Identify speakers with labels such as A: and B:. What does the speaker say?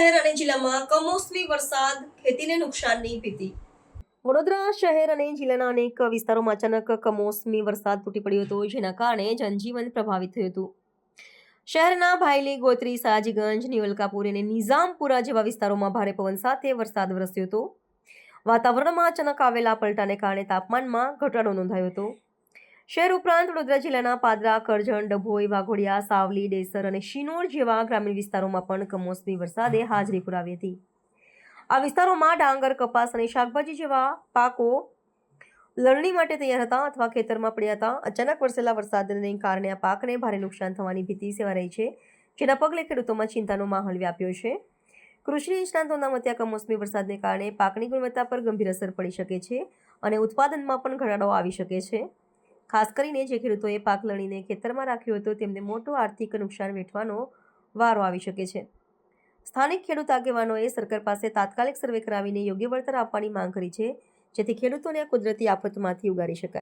A: શહેર અને જિલ્લામાં કમોસમી વરસાદ, ખેતીને નુકસાનની ભીતિ. વડોદરા શહેર અને જિલ્લાના અનેક વિસ્તારોમાં અચાનક કમોસમી વરસાદ તૂટી પડ્યો હતો, જેના કારણે જનજીવન પ્રભાવિત થયું હતું. શહેરના ભાયલી, ગોત્રી, સાજીગંજ, નિવલકાપુર અને નિઝામપુરા જેવા વિસ્તારોમાં ભારે પવન સાથે વરસાદ વરસ્યો હતો. વાતાવરણમાં અચાનક આવેલા પલટાને કારણે તાપમાનમાં ઘટાડો નોંધાયો હતો. શહેર ઉપરાંત વડોદરા જિલ્લાના પાદરા, કરજણ, ડભોઈ, વાઘોડિયા, સાવલી, ડેસર અને શિનોર જેવા ગ્રામીણ વિસ્તારોમાં પણ કમોસમી વરસાદે હાજરી પુરાવી હતી. આ વિસ્તારોમાં ડાંગર, કપાસ અને શાકભાજી જેવા પાકો લણણી માટે તૈયાર હતા અથવા ખેતરમાં પડ્યા હતા. અચાનક વરસેલા વરસાદને કારણે આ પાકને ભારે નુકસાન થવાની ભીતિ સેવાઈ રહી છે, જેના પગલે ખેડૂતોમાં ચિંતાનો માહોલ વ્યાપ્યો છે. કૃષિ નિષ્ણાતોના મતે કમોસમી વરસાદને કારણે પાકની ગુણવત્તા પર ગંભીર અસર પડી શકે છે અને ઉત્પાદનમાં પણ ઘટાડો આવી શકે છે. ખાસ કરીને જે ખેડૂતોએ પાક લણીને ખેતરમાં રાખ્યો હતો તેમને મોટું આર્થિક નુકસાન વેઠવાનો વારો આવી શકે છે. સ્થાનિક ખેડૂત આગેવાનોએ સરકાર પાસે તાત્કાલિક સર્વે કરાવીને યોગ્ય વળતર આપવાની માંગ કરી છે, જેથી ખેડૂતોને આ કુદરતી આફતમાંથી ઉગારી શકાય.